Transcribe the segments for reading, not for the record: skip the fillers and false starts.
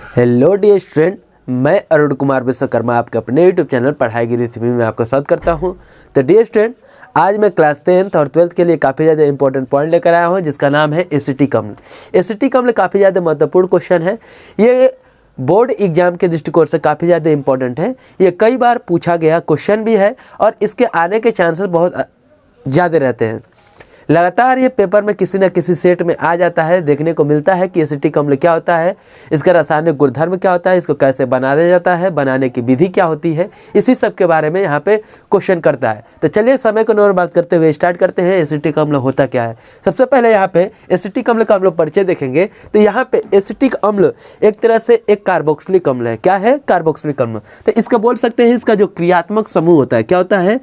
Hello dear student, मैं अरुण कुमार विश्वकर्मा आपके अपने यूट्यूब चैनल पढ़ाई की रेसिपी में आपका स्वागत करता हूं। तो डियर स्टूडेंट, आज मैं क्लास 10th और 12th के लिए काफ़ी ज़्यादा इंपॉर्टेंट पॉइंट लेकर आया हूं, जिसका नाम है एसिटिक अम्ल। एसिटिक अम्ल काफ़ी ज़्यादा महत्वपूर्ण क्वेश्चन है। ये बोर्ड एग्जाम के दृष्टिकोण से काफ़ी ज़्यादा इंपॉर्टेंट है। ये कई बार पूछा गया क्वेश्चन भी है और इसके आने के चांसेस बहुत ज़्यादा रहते हैं। लगातार ये पेपर में किसी न किसी सेट में आ जाता है, देखने को मिलता है कि एसिटिक अम्ल क्या होता है, इसका रासायनिक गुणधर्म क्या होता है, इसको कैसे बनाया जाता है, बनाने की विधि क्या होती है, इसी सब के बारे में यहाँ पे क्वेश्चन करता है। तो चलिए समय को नंबर बात करते हुए स्टार्ट करते हैं। एसिटिक अम्ल होता क्या है? सबसे पहले यहाँ पे एसिटिक अम्ल का हम लोग परिचय देखेंगे। तो यहाँ पे एसिटिक अम्ल एक तरह से एक कार्बोक्सिलिक अम्ल है। क्या है? कार्बोक्सिलिक अम्ल। तो इसका बोल सकते हैं, इसका जो क्रियात्मक समूह होता है, क्या होता है?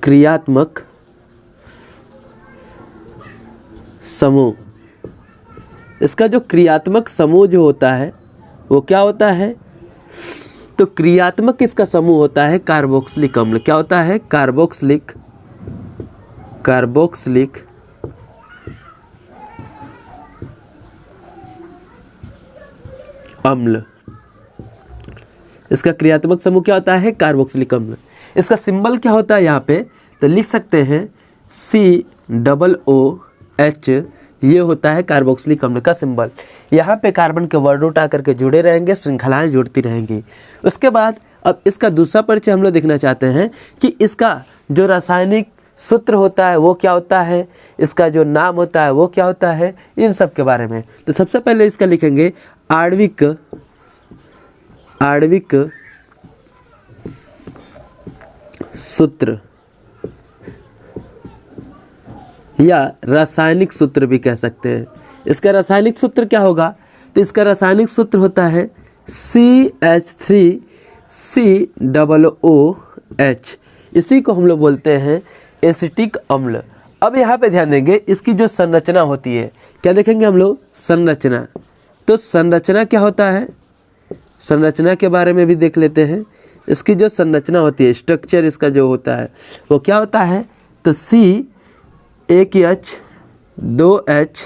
क्रियात्मक समूह। इसका जो क्रियात्मक समूह जो होता है वो क्या होता है? तो क्रियात्मक इसका समूह होता है कार्बोक्सिलिक अम्ल। क्या होता है? कार्बोक्सिलिक अम्ल। इसका क्रियात्मक समूह क्या होता है? कार्बोक्सिलिक अम्ल। इसका सिंबल क्या होता है यहाँ पे? तो लिख सकते हैं COOH। ये होता है कार्बोक्सिलिक अम्ल का सिंबल। यहाँ पे कार्बन के वर्ड रूट आकर के जुड़े रहेंगे, श्रृंखलाएं जुड़ती रहेंगी। उसके बाद अब इसका दूसरा परिचय हम लोग देखना चाहते हैं कि इसका जो रासायनिक सूत्र होता है वो क्या होता है, इसका जो नाम होता है वो क्या होता है, इन सब के बारे में। तो सबसे पहले इसका लिखेंगे आणविक सूत्र या रासायनिक सूत्र भी कह सकते हैं। इसका रासायनिक सूत्र क्या होगा? तो इसका रासायनिक सूत्र होता है CH3COOH। इसी को हम लोग बोलते हैं एसिटिक अम्ल। अब यहाँ पे ध्यान देंगे, इसकी जो संरचना होती है, क्या देखेंगे हम लोग? संरचना। तो संरचना क्या होता है? संरचना के बारे में भी देख लेते हैं। इसकी जो संरचना होती है, स्ट्रक्चर इसका जो होता है वो क्या होता है? तो C एक H 2H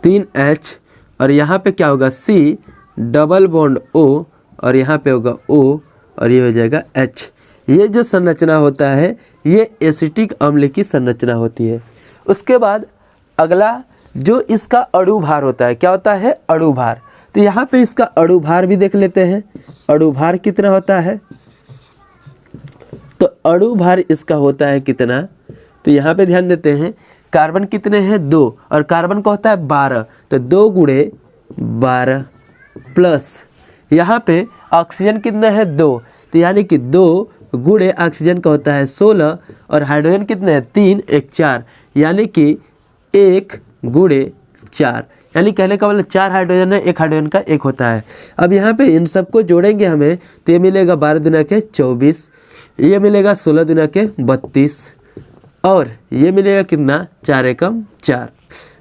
3H और यहाँ पे क्या होगा? C डबल बॉन्ड O और यहाँ पे होगा O और ये हो जाएगा H। ये जो संरचना होता है ये एसिटिक अम्ल की संरचना होती है। उसके बाद अगला जो इसका अणु भार होता है, क्या होता है? अणु भार। तो यहाँ पे इसका अणु भार भी देख लेते हैं। अणु भार कितना होता है? तो अणु भार इसका होता है कितना? तो यहाँ पे ध्यान देते हैं, कार्बन कितने हैं? 2 और कार्बन का होता है 12। तो 2 गुणे 12 प्लस यहाँ पे ऑक्सीजन कितना है? 2। तो यानी कि 2 गुणे ऑक्सीजन का होता है 16 और हाइड्रोजन कितने हैं? 3 1 4 यानी कि 1 गुणे 4। यानी कहने का मतलब 4 हाइड्रोजन है, 1 हाइड्रोजन का 1 होता है। अब यहाँ पे इन सबको जोड़ेंगे हमें, तो ये मिलेगा 12 दुना के 24, ये मिलेगा 16 दुना के 32 और ये मिलेगा कितना? 4 एकम 4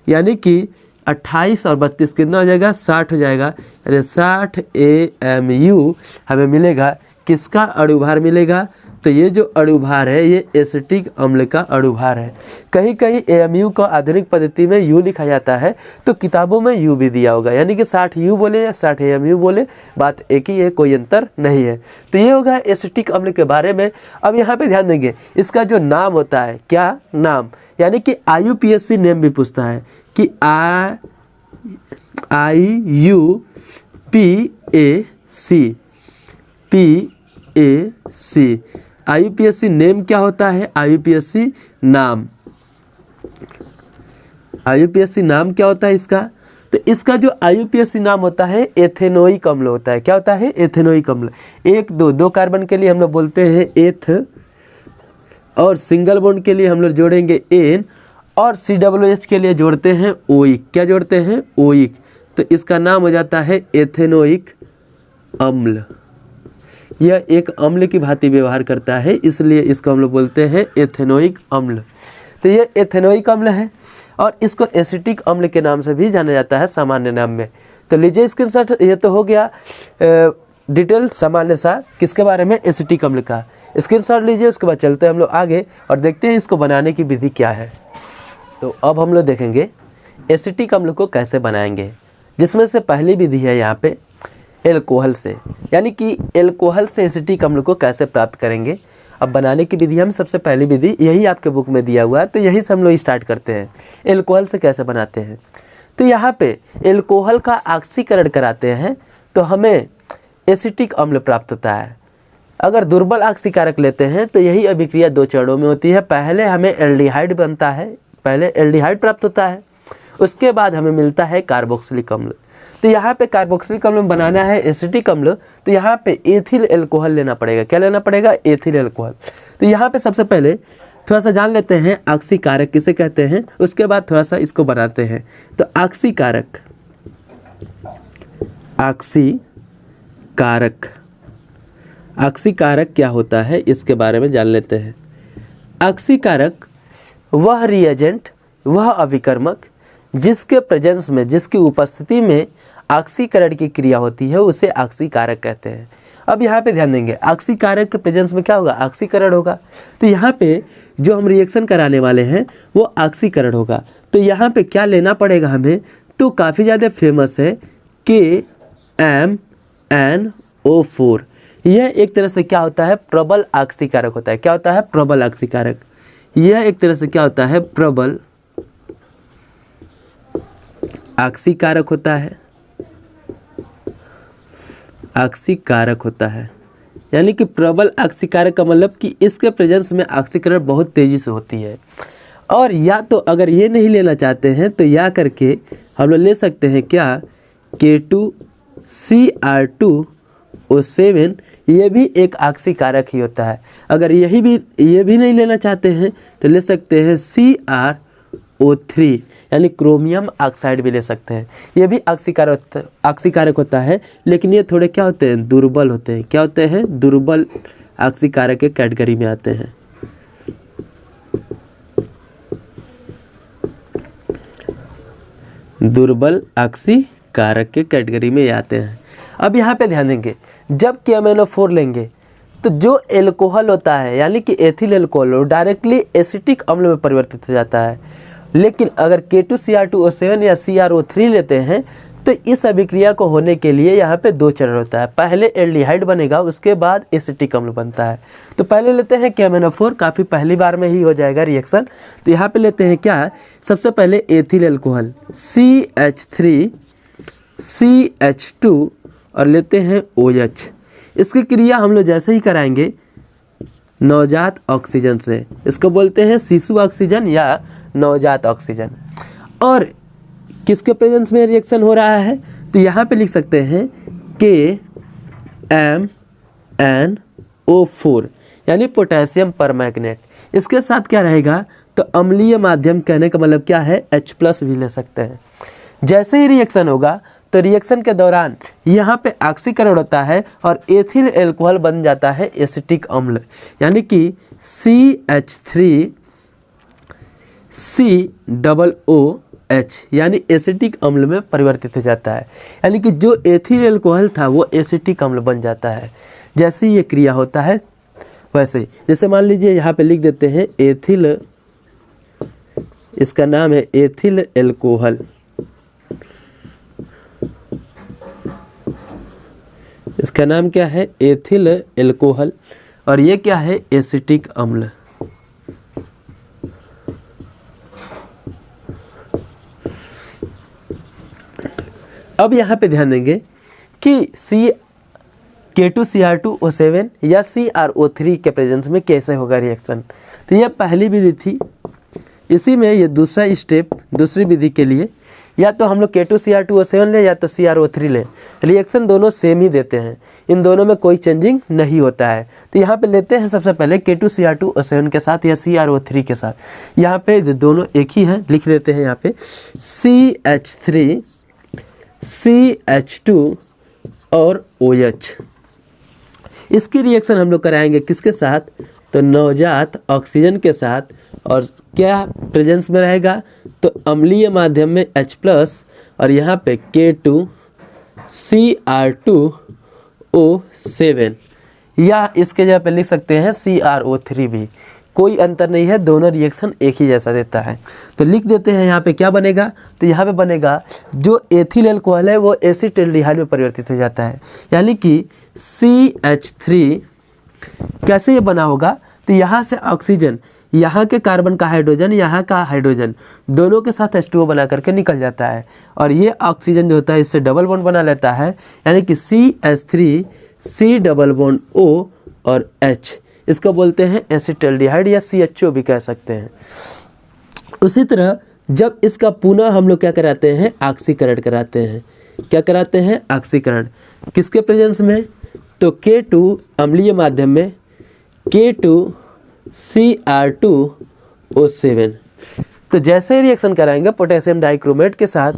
यानी कि 28 और 32 कितना हो जाएगा? 60 हो जाएगा। यानी 60 AMU हमें मिलेगा। किसका अणु भार मिलेगा? तो ये जो अणु भार है ये एसिटिक अम्ल का अणु भार है। कहीं कहीं AMU को आधुनिक पद्धति में U लिखा जाता है, तो किताबों में U भी दिया होगा, यानी कि 60 U बोले या 60 AMU बोले, बात एक ही है, कोई अंतर नहीं है। तो ये होगा एसिटिक अम्ल के बारे में। अब यहाँ पे ध्यान देंगे, इसका जो नाम होता है, क्या नाम? यानी कि IUPAC नेम भी पूछता है कि IUPAC नेम क्या होता है? IUPAC नाम क्या होता है इसका? तो इसका जो IUPAC नाम होता है एथेनोइक अम्ल होता है। क्या होता है? एथेनोइक अम्ल। 1 2 कार्बन के लिए हम लोग बोलते हैं एथ और सिंगल बॉन्ड के लिए हम लोग जोड़ेंगे एन और COOH के लिए जोड़ते हैं ओइक। क्या जोड़ते हैं? ओइक। तो इसका नाम हो जाता है एथेनोइक अम्ल। यह एक अम्ल की भांति व्यवहार करता है, इसलिए इसको हम लोग बोलते हैं एथेनोइक अम्ल। तो ये एथेनोइक अम्ल है और इसको एसिटिक अम्ल के नाम से भी जाना जाता है सामान्य नाम में। तो लीजिए स्क्रीनशॉट। ये तो हो गया डिटेल सामान्य सा किसके बारे में? एसिटिक अम्ल का। स्क्रीनशॉट लीजिए। उसके बाद चलते हैं हम लोग आगे और देखते हैं इसको बनाने की विधि क्या है। तो अब हम लोग देखेंगे एसिटिक अम्ल को कैसे बनाएंगे, जिसमें से पहली विधि है यहाँ पे एल्कोहल से, यानी कि एल्कोहल से एसिटिक अम्ल को कैसे प्राप्त करेंगे। अब बनाने की विधि हम सबसे पहली विधि यही आपके बुक में दिया हुआ है, तो यही से हम लोग स्टार्ट करते हैं। एल्कोहल से कैसे बनाते हैं, तो यहाँ पे एल्कोहल का ऑक्सीकरण कराते हैं तो हमें एसिटिक अम्ल प्राप्त होता है। अगर दुर्बल ऑक्सीकारक लेते हैं तो यही अभिक्रिया 2 चरणों में होती है। पहले हमें एल्डिहाइड बनता है, पहले एल्डिहाइड प्राप्त होता है, उसके बाद हमें मिलता है कार्बोक्सिलिक अम्ल। तो यहाँ पे कार्बोक्सिलिक अम्ल बनाना है एसिटिक अम्ल, तो यहाँ पे एथिल एल्कोहल लेना पड़ेगा। क्या लेना पड़ेगा? Ethyl alcohol. तो यहाँ पे सबसे पहले थोड़ा सा जान लेते हैं ऑक्सीकारक किसे कहते हैं, उसके बाद थोड़ा सा इसको बनाते हैं। तो ऑक्सीकारक, ऑक्सीकारक क्या होता है इसके बारे में जान लेते हैं। ऑक्सीकारक वह रिएजेंट, वह अभिकर्मक जिसके प्रेजेंस में, जिसकी उपस्थिति में ऑक्सीकरण की क्रिया होती है, उसे ऑक्सीकारक कहते हैं। अब यहाँ पे ध्यान देंगे, ऑक्सीकारक के प्रेजेंस में क्या होगा? ऑक्सीकरण होगा। तो यहाँ पे जो हम रिएक्शन कराने वाले हैं वो ऑक्सीकरण होगा। तो यहाँ पे क्या लेना पड़ेगा हमें? तो काफ़ी ज़्यादा फेमस है KMnO4। यह एक तरह से क्या होता है? प्रबल ऑक्सीकारक होता है। क्या होता है? प्रबल ऑक्सीकारक। यह एक तरह से क्या होता है? प्रबल ऑक्सीकारक होता है, ऑक्सीकारक होता है। यानी कि प्रबल ऑक्सीकारक का मतलब कि इसके प्रेजेंस में ऑक्सीकरण बहुत तेज़ी से होती है। और या तो अगर ये नहीं लेना चाहते हैं तो या करके हम लोग ले सकते हैं क्या? K2Cr2O7, ये भी एक ऑक्सीकारक ही होता है। अगर ये भी नहीं लेना चाहते हैं तो ले सकते हैं CrO3, यानी क्रोमियम ऑक्साइड भी ले सकते हैं। ये भी ऑक्सीकारक होता है, लेकिन ये थोड़े क्या होते हैं? दुर्बल होते हैं। क्या होते हैं? दुर्बल ऑक्सीकारक के कैटेगरी में आते हैं। दुर्बल ऑक्सीकारक के कैटेगरी में आते हैं। अब यहाँ पे ध्यान देंगे, जब KMnO4 लेंगे तो जो एल्कोहल होता है, यानी कि एथिल एल्कोहल, डायरेक्टली एसिटिक अम्ल में परिवर्तित हो जाता है। लेकिन अगर K2Cr2O7 या CrO3 लेते हैं तो इस अभिक्रिया को होने के लिए यहाँ पे 2 चरण होता है। पहले एल्डिहाइड बनेगा, उसके बाद एसिटिक अम्ल बनता है। तो पहले लेते हैं KMnO4, काफ़ी पहली बार में ही हो जाएगा रिएक्शन। तो यहाँ पे लेते हैं क्या? सबसे पहले एथिल एल्कोहल CH3CH2 और लेते हैं OH। इसकी क्रिया हम लोग जैसे ही कराएंगे नवजात ऑक्सीजन से, इसको बोलते हैं शिशु ऑक्सीजन या नवजात ऑक्सीजन। और किसके प्रेजेंस में रिएक्शन हो रहा है? तो यहाँ पे लिख सकते हैं KMnO4, यानी पोटेशियम परमैंगनेट। इसके साथ क्या रहेगा? तो अम्लीय माध्यम, कहने का मतलब क्या है? H+ भी ले सकते हैं। जैसे ही रिएक्शन होगा तो रिएक्शन के दौरान यहाँ पे ऑक्सीकरण होता है और एथिल एल्कोहल बन जाता है एसिटिक अम्ल, यानी कि CH3COOH, यानी एसिटिक अम्ल में परिवर्तित हो जाता है। यानी कि जो एथिल एल्कोहल था वो एसिटिक अम्ल बन जाता है। जैसे ये क्रिया होता है वैसे ही, जैसे मान लीजिए यहाँ पे लिख देते हैं एथिल, इसका नाम है एथिल एल्कोहल। इसका नाम क्या है? Ethyl alcohol. और ये क्या है? एसिटिक अम्ल। अब यहाँ पे ध्यान देंगे कि K2Cr2O7 या CrO3 के प्रेजेंस में कैसे होगा रिएक्शन। तो यह पहली विधि थी। इसी में ये दूसरा स्टेप, दूसरी विधि के लिए या तो हम लोग K2Cr2O7 ले या तो CrO3 ले, रिएक्शन दोनों सेम ही देते हैं, इन दोनों में कोई चेंजिंग नहीं होता है। तो यहाँ पे लेते हैं सबसे पहले K2Cr2O7 के साथ या CrO3 के साथ। यहाँ पे दोनों एक ही हैं, लिख लेते हैं यहाँ पे CH3CH2 और OH। इसकी रिएक्शन हम लोग कराएंगे किसके साथ? तो नवजात ऑक्सीजन के साथ। और क्या प्रेजेंस में रहेगा? तो अम्लीय माध्यम में H+ और यहाँ पे K2Cr2O7, या इसके जगह पे लिख सकते हैं CrO3 भी। कोई अंतर नहीं है, दोनों रिएक्शन एक ही जैसा देता है। तो लिख देते हैं यहाँ पे क्या बनेगा, तो यहाँ पे बनेगा जो एथिल अल्कोहल है वो एसिटाल्डिहाइड में परिवर्तित हो जाता है, यानी कि CH3 कैसे ये बना होगा, तो यहाँ से ऑक्सीजन, यहाँ के कार्बन का हाइड्रोजन, यहाँ का हाइड्रोजन दोनों के साथ H2O बना करके निकल जाता है, और ये ऑक्सीजन जो होता है इससे डबल बॉन्ड बना लेता है, यानी कि CH3 C double bond O और H, इसको बोलते हैं एसिटाल्डिहाइड या CHO भी कह सकते हैं। उसी तरह जब इसका पुनः हम लोग क्या कराते हैं, ऑक्सीकरण कराते हैं। क्या कराते हैं, ऑक्सीकरण, किसके प्रेजेंस में, तो K2 अम्लीय माध्यम में K2Cr2O7। तो जैसे ही रिएक्शन कराएंगे पोटेशियम डाइक्रोमेट के साथ,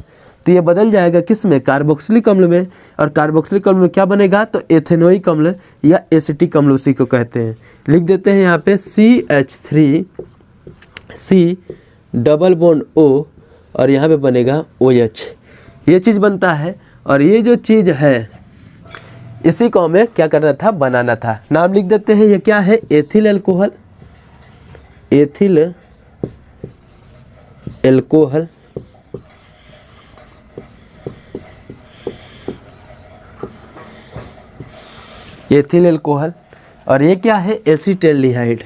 तो ये बदल जाएगा किस में, कार्बोक्सिलिक अम्ल में, और कार्बोक्सिलिक अम्ल में क्या बनेगा, तो एथेनोइक अम्ल या एसिटिक अम्ल उसी को कहते हैं। लिख देते हैं यहाँ पे CH3 C double bond O और यहाँ पे बनेगा OH, ये चीज़ बनता है। और ये जो चीज़ है इसी को हमें क्या करना था, बनाना था। नाम लिख देते हैं, ये क्या है, ethyl alcohol, ethyl alcohol, ethyl alcohol, और ये क्या है, एसिटाल्डिहाइड।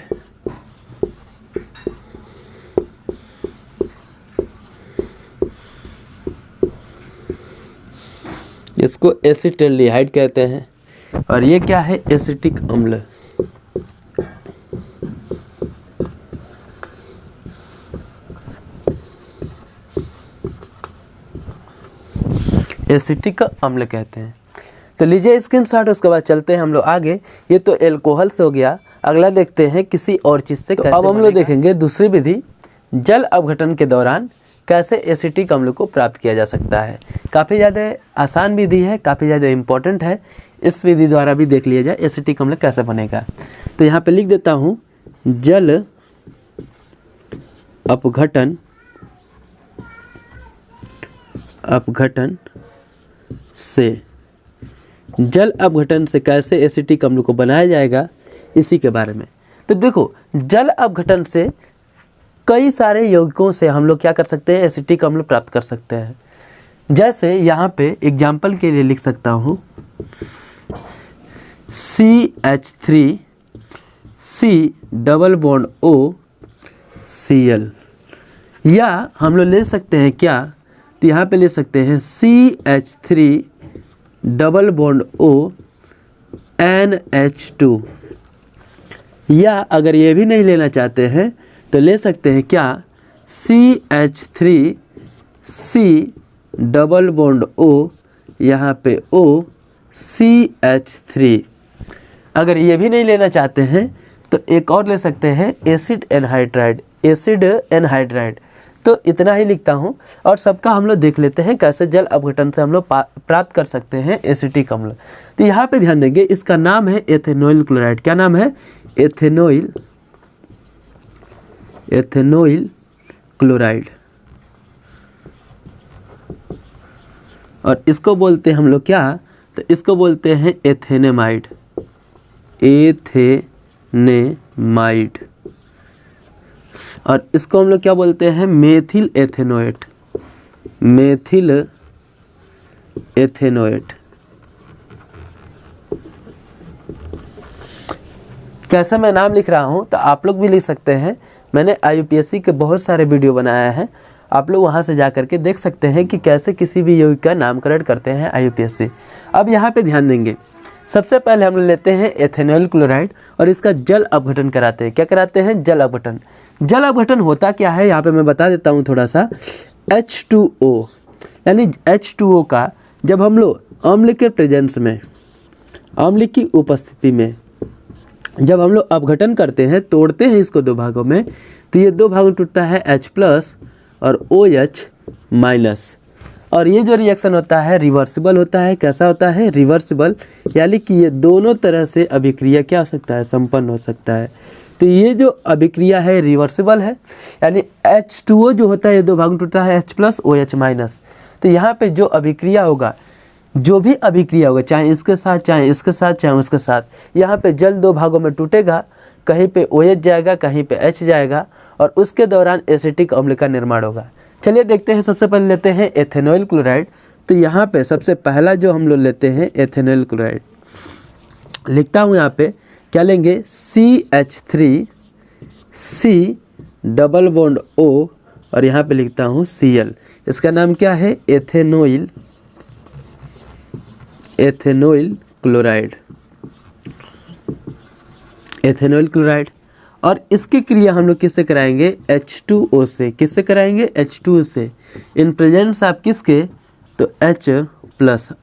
इसको एसिटाल्डिहाइड कहते हैं, और ये क्या है, एसिटिक अम्ल। एसिटिक अम्ल कहते हैं। तो लीजिए स्क्रीनशॉट, उसके बाद चलते हैं हम लोग आगे। ये तो एल्कोहल से हो गया, अगला देखते हैं किसी और चीज़ से। तो अब हम लोग देखेंगे दूसरी विधि, जल अपघटन के दौरान कैसे एसिटिक अम्ल को प्राप्त किया जा सकता है। काफ़ी ज़्यादा आसान विधि है, काफ़ी ज़्यादा इम्पोर्टेंट है, इस विधि द्वारा भी देख लिया जाए एसिटिक अम्ल कैसे बनेगा। तो यहाँ पे लिख देता हूँ, जल अपघटन से, जल अपघटन से कैसे एसिटिक अम्ल को बनाया जाएगा, इसी के बारे में। तो देखो, जल अपघटन से कई सारे यौगिकों से हम लोग क्या कर सकते हैं, एसिटिक अम्ल प्राप्त कर सकते हैं। जैसे यहाँ पे एग्जाम्पल के लिए लिख सकता हूँ CH3 C double bond O Cl, या हम लोग ले सकते हैं क्या, तो यहाँ पे ले सकते हैं CH3 double bond O NH2, या अगर ये भी नहीं लेना चाहते हैं तो ले सकते हैं क्या, CH3 C double bond O, यहाँ पे O CH3। अगर ये भी नहीं लेना चाहते हैं तो एक और ले सकते हैं, एसिड एनहाइड्राइड, एसिड एनहाइड्राइड। तो इतना ही लिखता हूँ, और सबका हम लोग देख लेते हैं कैसे जल अपघटन से हम लोग प्राप्त कर सकते हैं एसिटिक अम्ल। तो यहाँ पे ध्यान देंगे, इसका नाम है एथेनोइल क्लोराइड। क्या नाम है, एथेनोइल क्लोराइड, और इसको बोलते हैं हम लोग क्या, तो इसको बोलते हैं एथेनेमाइड, एथेनेमाइड। और इसको हम लोग क्या बोलते हैं, मेथिल एथेनोएट, मेथिल एथेनोएट। कैसे मैं नाम लिख रहा हूँ तो आप लोग भी लिख सकते हैं। मैंने IUPAC के बहुत सारे वीडियो बनाया है, आप लोग वहाँ से जा करके देख सकते हैं कि कैसे किसी भी यौगिक का नामकरण करते हैं IUPAC। अब यहाँ पे ध्यान देंगे, सबसे पहले हम लेते हैं एथेनॉल क्लोराइड और इसका जल अपघटन कराते हैं। क्या कराते हैं, जल अपघटन। जल अपघटन होता क्या है यहाँ पे मैं बता देता हूँ थोड़ा सा। H2O यानी H2O का जब हम लोग अम्ल के प्रेजेंस में, अम्ल की उपस्थिति में जब हम लोग अपघटन करते हैं, तोड़ते हैं इसको दो भागों में, तो ये दो भागों में टूटता है H+ और OH-। और ये जो रिएक्शन होता है रिवर्सिबल होता है। कैसा होता है, रिवर्सिबल, यानी कि ये दोनों तरह से अभिक्रिया क्या हो सकता है, संपन्न हो सकता है। तो ये जो अभिक्रिया है रिवर्सिबल है, यानी H2O जो होता है ये दो भागों में टूटता है H+ OH-। तो यहाँ पे जो अभिक्रिया होगा, जो भी अभिक्रिया होगा, चाहे इसके साथ चाहे इसके साथ चाहे उसके साथ, यहाँ पे जल दो भागों में टूटेगा कहीं पे OH जाएगा, कहीं पे H जाएगा और उसके दौरान एसिटिक अम्ल का निर्माण होगा। चलिए देखते हैं, सबसे पहले लेते हैं एथेनॉइल क्लोराइड। तो यहाँ पे सबसे पहला जो हम लोग लेते हैं एथेनॉइल क्लोराइड, लिखता हूँ यहाँ पे क्या लेंगे, CH3C डबल बॉन्ड O और यहाँ पे लिखता हूँ Cl। इसका नाम क्या है, एथेनॉइल क्लोराइड, एथेनॉइल क्लोराइड। और इसकी क्रिया हम लोग किससे कराएंगे, H2O से। किससे कराएंगे, H2O से। इन प्रेजेंस आप किसके, तो H+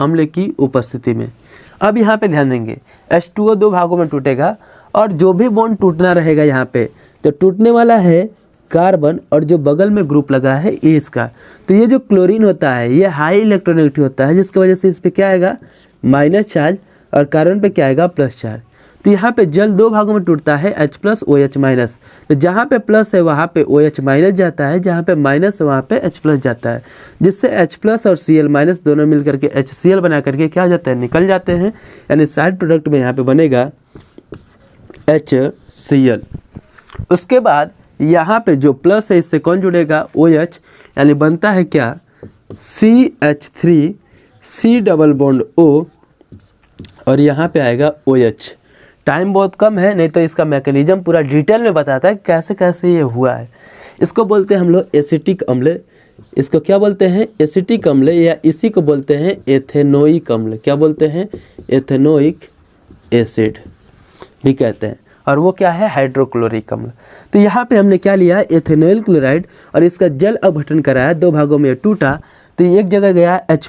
अम्ल की उपस्थिति में। अब यहाँ पे ध्यान देंगे, H2O 2 भागों में टूटेगा और जो भी बॉन्ड टूटना रहेगा यहाँ पे, तो टूटने वाला है कार्बन और जो बगल में ग्रुप लगा है ये इसका। तो ये जो क्लोरीन होता है ये हाई इलेक्ट्रोनेगेटिव होता है, जिसकी वजह से इस पर क्या आएगा, माइनस चार्ज, और कार्बन पे क्या आएगा, प्लस चार्ज। तो यहाँ पे जल 2 भागों में टूटता है, H+ OH-। तो जहाँ पे प्लस है वहाँ पे OH- जाता है, जहाँ पे माइनस है वहाँ पे H+ जाता है, जिससे H+ और Cl- दोनों मिल करके HCl बना करके क्या हो जाता है, निकल जाते हैं। यानी साइड प्रोडक्ट में यहाँ पे बनेगा HCl। उसके बाद यहाँ पे जो प्लस है इससे कौन जुड़ेगा, OH, यानी बनता है क्या, CH3C डबल बॉन्ड O और यहाँ पे आएगा OH। टाइम बहुत कम है, नहीं तो इसका मैकेनिज्म पूरा डिटेल में बताता है कैसे कैसे ये हुआ है। इसको बोलते हैं हम लोग एसिटिक अम्ल। इसको क्या बोलते हैं, एसिटिक अम्ल, या इसी को बोलते हैं एथेनोइक अम्ल। क्या बोलते हैं, एथेनोइक एसिड भी कहते हैं। और वो क्या है, हाइड्रोक्लोरिक अम्ल। तो यहाँ पे हमने क्या लिया, एथेनॉइल क्लोराइड, और इसका जल अपघटन कराया, 2 भागों में टूटा। तो एक जगह गया H+,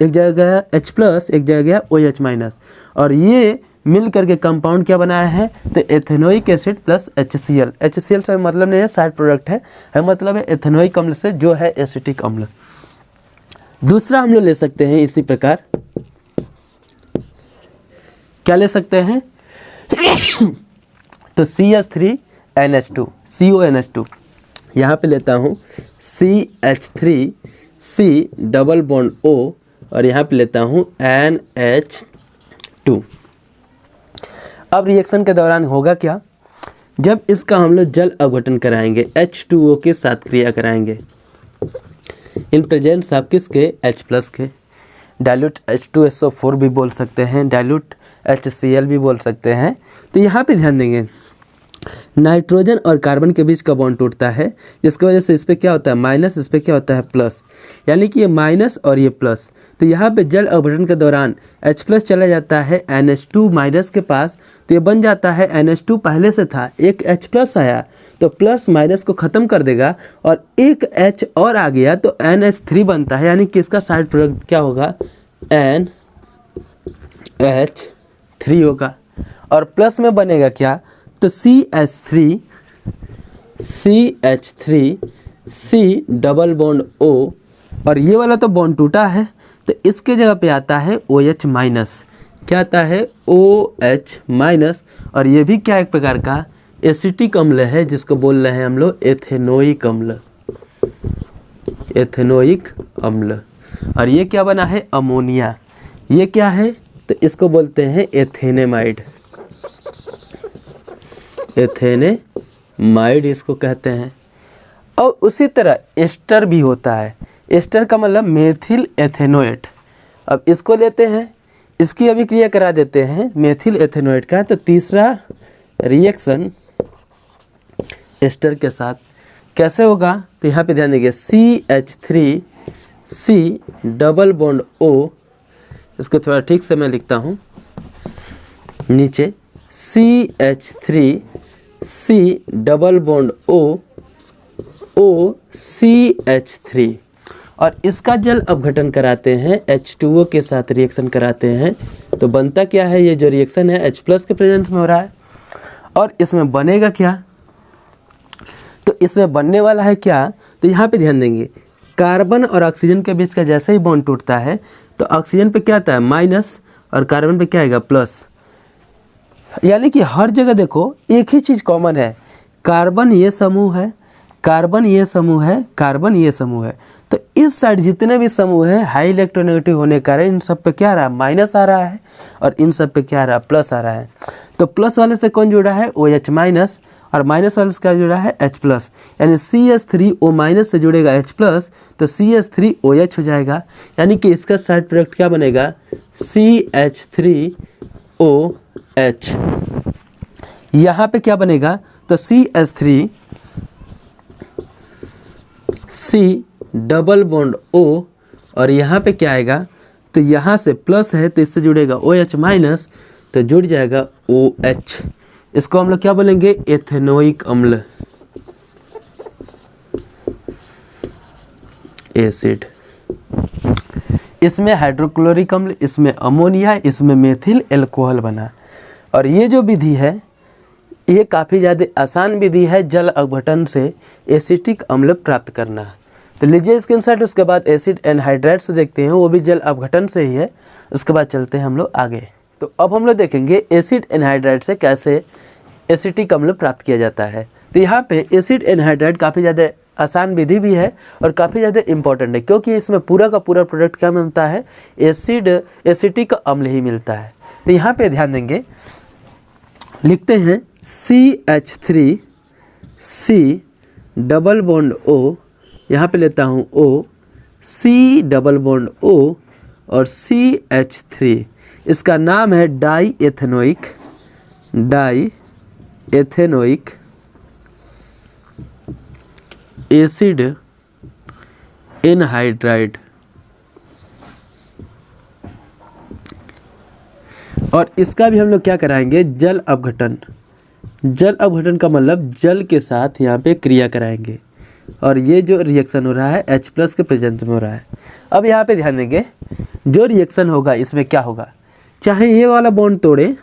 एक जगह गया H+, एक जगह गया OH-, और ये मिल करके कंपाउंड क्या बनाया है, तो ethanoic acid plus HCl। HCl से मतलब नहीं है, साइड प्रोडक्ट है मतलब है एथेनोइक अम्ल से जो है एसिटिक अम्ल। दूसरा हम लोग ले सकते हैं इसी प्रकार, क्या ले सकते हैं तो CH3NH2, CONH2। यहाँ पे लेता हूँ CH3C डबल बॉन्ड O और यहाँ पे लेता हूँ NH2। अब रिएक्शन के दौरान होगा क्या, जब इसका हम लोग जल अपघटन कराएंगे, H2O के साथ क्रिया कराएंगे, इन प्रेजेंस आप किसके, H+ के। डाइल्यूट H2SO4 भी बोल सकते हैं, डाइल्यूट HCl भी बोल सकते हैं। तो यहाँ पे ध्यान देंगे, नाइट्रोजन और कार्बन के बीच का बॉन्ड टूटता है, जिसकी वजह से इस पर क्या होता है, माइनस, इस पर क्या होता है, प्लस, यानी कि ये माइनस और ये प्लस। तो यहाँ पे जल अपघटन के दौरान H+ चला जाता है NH2- के पास, तो ये बन जाता है NH2 पहले से था, एक H+ आया तो प्लस माइनस को ख़त्म कर देगा और एक H और आ गया तो NH3 बनता है, यानी कि इसका साइड प्रोडक्ट क्या होगा, NH3 होगा। और प्लस में बनेगा क्या, तो CH3C डबल बॉन्ड O, और ये वाला तो बॉन्ड टूटा है तो इसके जगह पे आता है OH-। क्या आता है, OH-। और ये भी क्या एक प्रकार का एसिटिक अम्ल है, जिसको बोल रहे हैं हम लोग एथेनोइक अम्ल, एथेनोइक अम्ल। और ये क्या बना है, अमोनिया। ये क्या है, तो इसको बोलते हैं एथेनेमाइड, एथेनेमाइड इसको कहते हैं। और उसी तरह एस्टर भी होता है, एस्टर का मतलब मेथिल एथेनोएट। अब इसको लेते हैं, इसकी अभी क्रिया करा देते हैं मेथिल एथेनोएट का। तो तीसरा रिएक्शन एस्टर के साथ कैसे होगा, तो यहाँ पे ध्यान देंगे, CH3C डबल बॉन्ड O, इसको थोड़ा ठीक से मैं लिखता हूँ नीचे, CH3C double bond O, OCH3, और इसका जल अपघटन कराते हैं, H2O के साथ रिएक्शन कराते हैं। तो बनता क्या है, ये जो रिएक्शन है H+ के प्रेजेंस में हो रहा है। और इसमें बनेगा क्या, तो इसमें बनने वाला है क्या, तो यहाँ पे ध्यान देंगे, कार्बन और ऑक्सीजन के बीच का जैसे ही बॉन्ड टूटता है तो ऑक्सीजन पे क्या आता है, माइनस, और कार्बन पे क्या आएगा, प्लस। यानी कि हर जगह देखो एक ही चीज़ कॉमन है, कार्बन ये समूह है, कार्बन ये समूह है, कार्बन ये समूह है, तो इस साइड जितने भी समूह है हाई इलेक्ट्रोनेगेटिव होने के कारण इन सब पे क्या आ रहा है, माइनस आ रहा है, और इन सब पे क्या आ रहा है, प्लस आ रहा है। तो प्लस वाले से कौन जुड़ा है, OH माइनस, और माइनस वाले से क्या जुड़ा है, H प्लस, यानी CH3O माइनस से जुड़ेगा H प्लस, तो CH3OH हो जाएगा, यानी कि इसका साइड प्रोडक्ट क्या बनेगा, CH3OH। यहाँ पे क्या बनेगा, तो CH3 C double bond O, और यहाँ पे क्या आएगा, तो यहाँ से प्लस है तो इससे जुड़ेगा OH माइनस, तो जुड़ जाएगा OH। इसको हम लोग क्या बोलेंगे, एथेनोइक अम्ल, एसिड। इसमें हाइड्रोक्लोरिक अम्ल, इसमें अमोनिया, इसमें मेथिल एल्कोहल बना। और ये जो विधि है ये काफ़ी ज़्यादा आसान विधि है जल अपघटन से एसिटिक अम्ल प्राप्त करना। तो लीजिए स्क्रीनशॉट, उसके बाद एसिड एनहाइड्राइड से देखते हैं, वो भी जल अपघटन से ही है। उसके बाद चलते हैं हम लोग आगे। तो अब हम लोग देखेंगे एसिड एनहाइड्राइड से कैसे एसिटिक अम्ल प्राप्त किया जाता है। तो यहाँ पे एसिड एनहाइड्राइड काफ़ी ज़्यादा आसान विधि भी है और काफ़ी ज़्यादा इम्पोर्टेंट है, क्योंकि इसमें पूरा का पूरा प्रोडक्ट क्या मिलता है, एसिटिक अम्ल ही मिलता है। तो यहाँ पे ध्यान देंगे, लिखते हैं CH3C डबल बॉन्ड O, यहाँ पे लेता हूँ O, C double bond O और CH3, इसका नाम है डाई एथेनोइक एसिड एनहाइड्राइड। और इसका भी हम लोग क्या कराएंगे, जल अपघटन। जल अपघटन का मतलब जल के साथ यहाँ पे क्रिया कराएंगे, और ये जो रिएक्शन हो रहा है H प्लस के प्रेजेंस में हो रहा है। अब यहाँ पे ध्यान देंगे, जो रिएक्शन होगा इसमें क्या होगा, चाहे ये वाला बॉन्ड तोड़े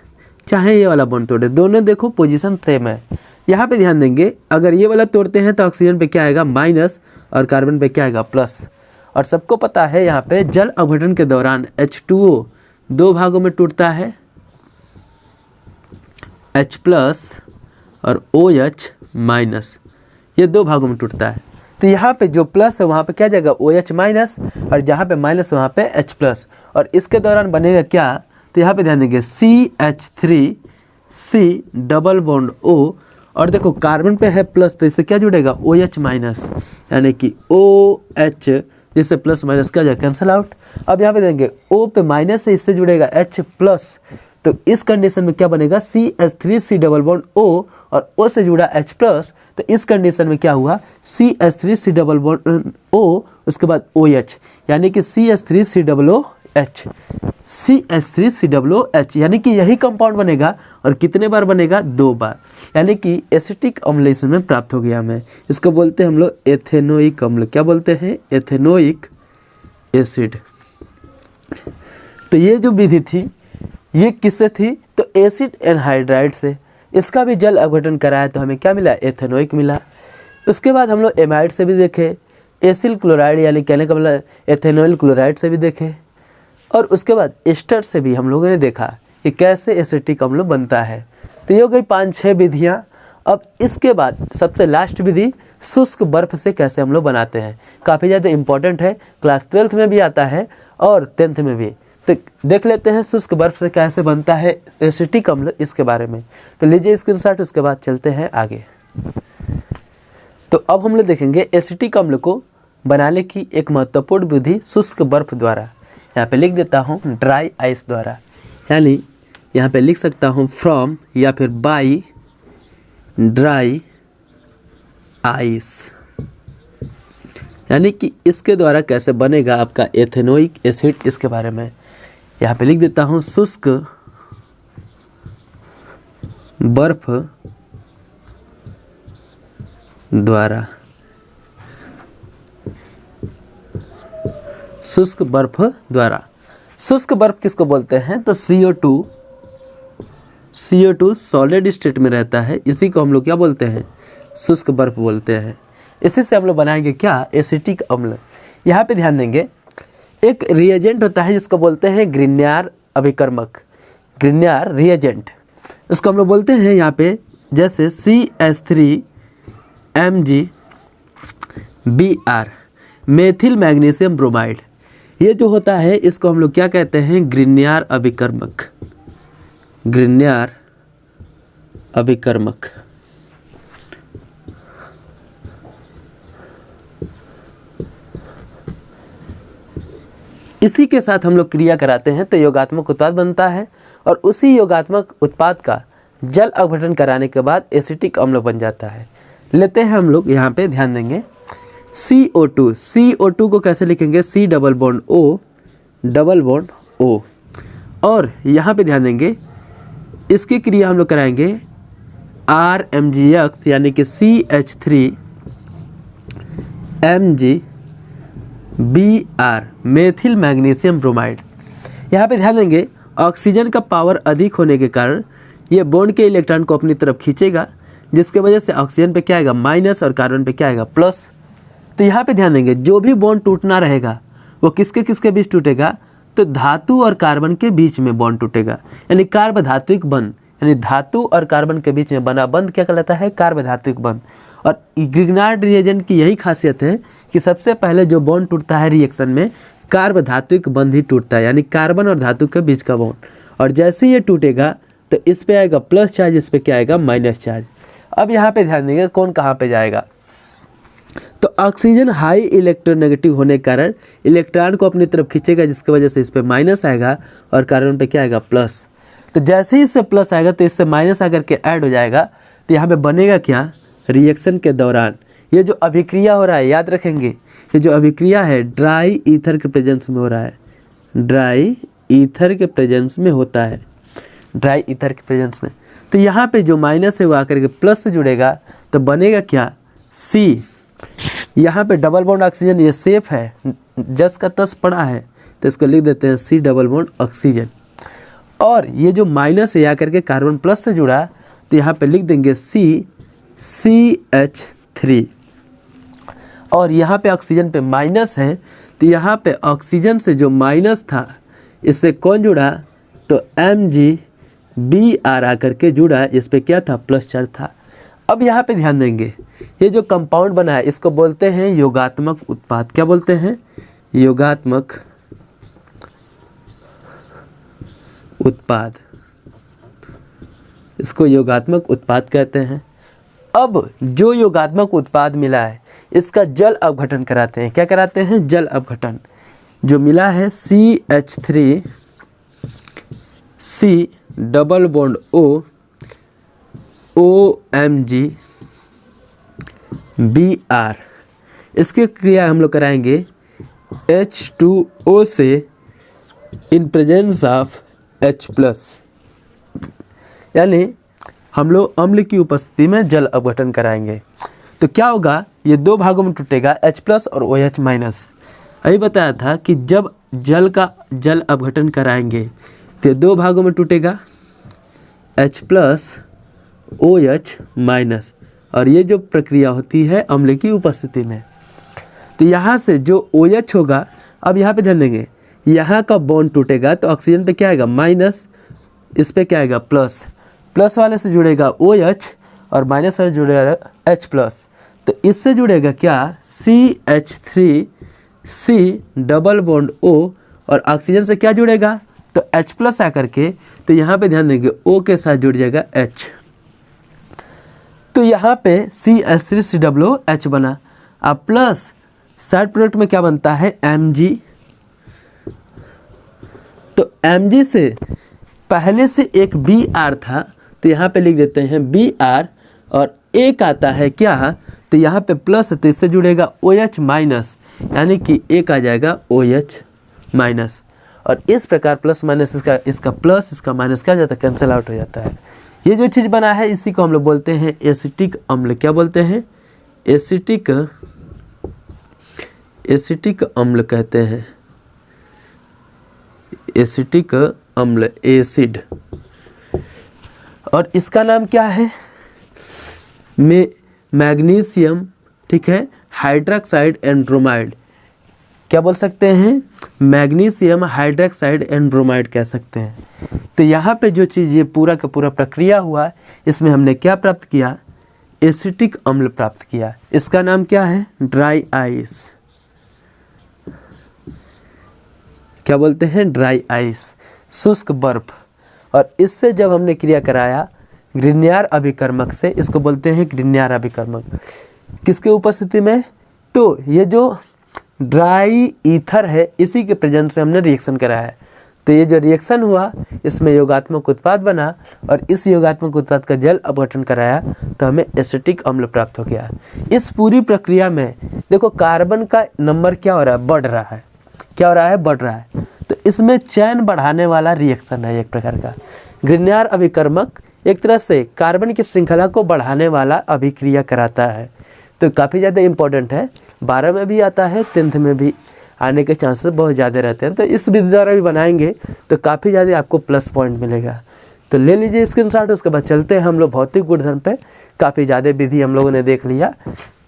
चाहे ये वाला बॉन्ड तोड़े, दोनों देखो पोजीशन सेम है। यहाँ पे ध्यान देंगे, अगर ये वाला तोड़ते हैं तो ऑक्सीजन पे क्या आएगा, माइनस, और कार्बन पे क्या आएगा, प्लस। और सबको पता है यहाँ पे जल अपघटन के दौरान H2O दो भागों में टूटता है, H प्लस और OH माइनस, ये दो भागों में टूटता है। तो यहाँ पे जो प्लस है वहाँ पे क्या जाएगा, OH माइनस, और जहाँ पे माइनस वहाँ पे H प्लस, और इसके दौरान बनेगा क्या, तो यहाँ पे ध्यान देंगे CH3C डबल बॉन्ड O, और देखो कार्बन पे है प्लस तो इससे क्या जुड़ेगा, OH माइनस, यानी कि OH, जिससे प्लस माइनस क्या जाएगा, कैंसिल आउट। अब यहाँ पे देंगे O पे माइनस है, इससे जुड़ेगा H प्लस, तो इस कंडीशन में क्या बनेगा, CH3C डबल बॉन्ड O, और O से जुड़ा H प्लस, तो इस कंडीशन में क्या हुआ, CH3C डबल बॉन्ड O, उसके बाद OH, यानी कि CH3COOH, CH3COOH, यानी कि यही कंपाउंड बनेगा, और कितने बार बनेगा, 2 बार, यानी कि एसिटिक अम्ल इसमें प्राप्त हो गया हमें। इसको बोलते हैं हम लोग एथेनोइक अम्ल। क्या बोलते हैं, एथेनोइक एसिड। तो ये जो विधि थी ये किससे थी, तो एसिड एनहाइड्राइड से। इसका भी जल अपघटन कराया तो हमें क्या मिला, एथेनोइक मिला। उसके बाद हम लोग एमाइड से भी देखे, एसिल क्लोराइड यानी कहने का मतलब एथेनॉइल क्लोराइड से भी देखे, और उसके बाद एस्टर से भी हम लोगों ने देखा कि कैसे एसिटिक अम्ल बनता है। तो ये हो गई 5-6 विधियाँ। अब इसके बाद सबसे लास्ट विधि शुष्क बर्फ से कैसे हम लोग बनाते हैं, काफ़ी ज़्यादा इम्पॉर्टेंट है, क्लास 12th में भी आता है और 10th में भी। तो देख लेते हैं शुष्क बर्फ से कैसे बनता है एसिटिक अम्ल, इसके बारे में। तो लीजिए स्क्रीनशॉट, उसके बाद चलते हैं आगे। तो अब हम लोग देखेंगे एसिटिक अम्ल को बनाने की एक महत्वपूर्ण विधि शुष्क बर्फ द्वारा। यहाँ पे लिख देता हूँ ड्राई आइस द्वारा, यानी यहाँ पे लिख सकता हूँ फ्रॉम या फिर बाई ड्राई आइस, यानी कि इसके द्वारा कैसे बनेगा आपका एथेनोइक एसिड, इसके बारे में। यहाँ पे लिख देता हूँ शुष्क बर्फ द्वारा, शुष्क बर्फ द्वारा। शुष्क बर्फ किसको बोलते हैं, तो CO2 सॉलिड स्टेट में रहता है, इसी को हम लोग क्या बोलते हैं, शुष्क बर्फ बोलते हैं। इसी से हम लोग बनाएंगे क्या, एसिटिक अम्ल। यहाँ पे ध्यान देंगे, एक रिएजेंट होता है जिसको बोलते हैं ग्रिग्नार अभिकर्मक, ग्रिग्नार रिएजेंट, उसको हम लोग बोलते हैं यहाँ पे जैसे CH3Mg Br methyl magnesium bromide. ये जो होता है इसको हम लोग क्या कहते हैं, ग्रिग्नार्ड अभिकर्मक। ग्रिग्नार्ड अभिकर्मक। इसी के साथ हम लोग क्रिया कराते हैं तो योगात्मक उत्पाद बनता है, और उसी योगात्मक उत्पाद का जल अपघटन कराने के बाद एसिटिक अम्ल बन जाता है। लेते हैं हम लोग, यहाँ पे ध्यान देंगे CO2। CO2 को कैसे लिखेंगे, C डबल बॉन्ड O। और यहाँ पे ध्यान देंगे इसकी क्रिया हम लोग कराएंगे RMgX यानी कि CH3MgBr मेथिल मैग्नीशियम ब्रोमाइड। यहाँ पे ध्यान देंगे ऑक्सीजन का पावर अधिक होने के कारण ये बॉन्ड के इलेक्ट्रॉन को अपनी तरफ खींचेगा, जिसके वजह से ऑक्सीजन पे क्या आएगा माइनस और कार्बन पे क्या आएगा प्लस। तो यहाँ पे ध्यान देंगे जो भी बॉन्ड टूटना रहेगा वो किसके किसके बीच टूटेगा, तो धातु और कार्बन के बीच में बॉन्ड टूटेगा, यानी कार्बधात्विक बंध। यानी धातु और कार्बन के बीच में बना बंध क्या कहलाता है, कार्बधात्विक बंध। और ग्रिग्नार्ड रिएजेंट की यही खासियत है कि सबसे पहले जो बॉन्ड टूटता है रिएक्शन में कार्बधात्विक बंध ही टूटता है, यानी कार्बन और धातु के बीच का बॉन्ड। और जैसे ही ये टूटेगा तो इस पे आएगा प्लस चार्ज, इस पे क्या आएगा माइनस चार्ज। अब यहाँ पे ध्यान देंगे कौन कहाँ पे जाएगा, तो ऑक्सीजन हाई इलेक्ट्रोनेगेटिव होने के कारण इलेक्ट्रॉन को अपनी तरफ खींचेगा, जिसकी वजह से इस पे माइनस आएगा और कार्बन पे क्या आएगा प्लस। तो जैसे ही इससे प्लस आएगा तो इससे माइनस आकर के ऐड हो जाएगा। तो यहाँ पे बनेगा क्या, रिएक्शन के दौरान ये जो अभिक्रिया हो रहा है, याद रखेंगे ये जो अभिक्रिया है ड्राई ईथर के प्रेजेंस में हो रहा है, ड्राई ईथर के प्रेजेंस में होता है, ड्राई ईथर के प्रेजेंस में। तो यहाँ पे जो माइनस है वो आकर के प्लस से जुड़ेगा तो बनेगा क्या, C। यहाँ पे डबल बॉन्ड ऑक्सीजन ये सेफ है, जस का तस पड़ा है, तो इसको लिख देते हैं C डबल बॉन्ड ऑक्सीजन। और ये जो माइनस है आकर के कार्बन प्लस से जुड़ा तो यहाँ पे लिख देंगे CH3। और यहाँ पे ऑक्सीजन पे माइनस है तो यहाँ पे ऑक्सीजन से जो माइनस था इससे कौन जुड़ा, तो MgBr आकर के जुड़ा, इस पे क्या था प्लस चार्ज था। अब यहाँ पे ध्यान देंगे ये जो कंपाउंड बना है इसको बोलते हैं योगात्मक उत्पाद। क्या बोलते हैं, योगात्मक उत्पाद, इसको योगात्मक उत्पाद कहते हैं। अब जो योगात्मक उत्पाद मिला है इसका जल अपघटन कराते हैं। क्या कराते हैं, जल अपघटन। जो मिला है CH3 C double bond OMgBr, इसकी क्रिया हम लोग कराएंगे H2O से इन प्रेजेंस ऑफ H+, यानी हम लोग अम्ल की उपस्थिति में जल अपघटन कराएंगे। तो क्या होगा, ये दो भागों में टूटेगा, H+ और OH-। अभी बताया था कि जब जल का जल अपघटन कराएंगे तो दो भागों में टूटेगा, H+ OH-। और ये जो प्रक्रिया होती है अम्ल की उपस्थिति में। तो यहाँ से जो OH होगा, अब यहाँ पे ध्यान देंगे यहाँ का बॉन्ड टूटेगा तो ऑक्सीजन पे क्या आएगा माइनस, इस पे क्या आएगा प्लस, प्लस वाले से जुड़ेगा OH और माइनस वाले जुड़ेगा H+। तो इससे जुड़ेगा क्या, CH3 C double bond O, और ऑक्सीजन से क्या जुड़ेगा, तो H+ आकर के, तो यहाँ पे ध्यान देंगे O के साथ जुड़ जाएगा H। तो यहाँ पे CH3COOH बना। अब प्लस साइड प्रोडक्ट में क्या बनता है, Mg। तो Mg से पहले से एक Br था तो यहाँ पे लिख देते हैं Br, और एक आता है क्या, तो यहाँ पे प्लस है तो इससे जुड़ेगा OH-, यानी कि एक आ जाएगा OH-। और इस प्रकार प्लस माइनस इसका प्लस इसका माइनस क्या हो जाता है, कैंसिल आउट हो जाता है। ये जो चीज़ बना है इसी को हम लोग बोलते हैं एसिटिक अम्ल। क्या बोलते हैं, एसिटिक अम्ल कहते हैं, एसिटिक अम्ल, एसिड। और इसका नाम क्या है, मैग्नीशियम, ठीक है, हाइड्रोक्साइड एंड ब्रोमाइड। क्या बोल सकते हैं, मैग्नीशियम हाइड्रोक्साइड एंड ब्रोमाइड कह सकते हैं। तो यहाँ पे जो चीज़ ये पूरा का पूरा प्रक्रिया हुआ इसमें हमने क्या प्राप्त किया, एसिटिक अम्ल प्राप्त किया। इसका नाम क्या है? Dry ice. क्या बोलते हैं? ड्राई आइस, शुष्क बर्फ। और इससे जब हमने क्रिया कराया ग्रिग्नार्ड अभिकर्मक से, इसको बोलते हैं ग्रिग्नार्ड अभिकर्मक। किसके उपस्थिति में? तो ये जो ड्राई ईथर है इसी के प्रेजेंस से हमने रिएक्शन कराया है। तो ये जो रिएक्शन हुआ इसमें योगात्मक उत्पाद बना और इस योगात्मक उत्पाद का जल अपघटन कराया तो हमें एसिटिक अम्ल प्राप्त हो गया। इस पूरी प्रक्रिया में देखो कार्बन का नंबर क्या हो रहा है? बढ़ रहा है। क्या हो रहा है? बढ़ रहा है। तो इसमें चैन बढ़ाने वाला रिएक्शन है एक प्रकार का। ग्रिग्नार्ड अभिकर्मक एक तरह से कार्बन की श्रृंखला को बढ़ाने वाला अभिक्रिया कराता है। तो काफ़ी ज़्यादा इम्पोर्टेंट है, 12 में भी आता है, 10th में भी आने के चांसेस बहुत ज़्यादा रहते हैं। तो इस विधि द्वारा भी बनाएंगे तो काफ़ी ज़्यादा आपको प्लस पॉइंट मिलेगा। तो ले लीजिए स्क्रीनशॉट। उसके बाद चलते हैं हम लोग भौतिक गुणधर्म पे। काफ़ी ज़्यादा विधि हम लोगों ने देख लिया,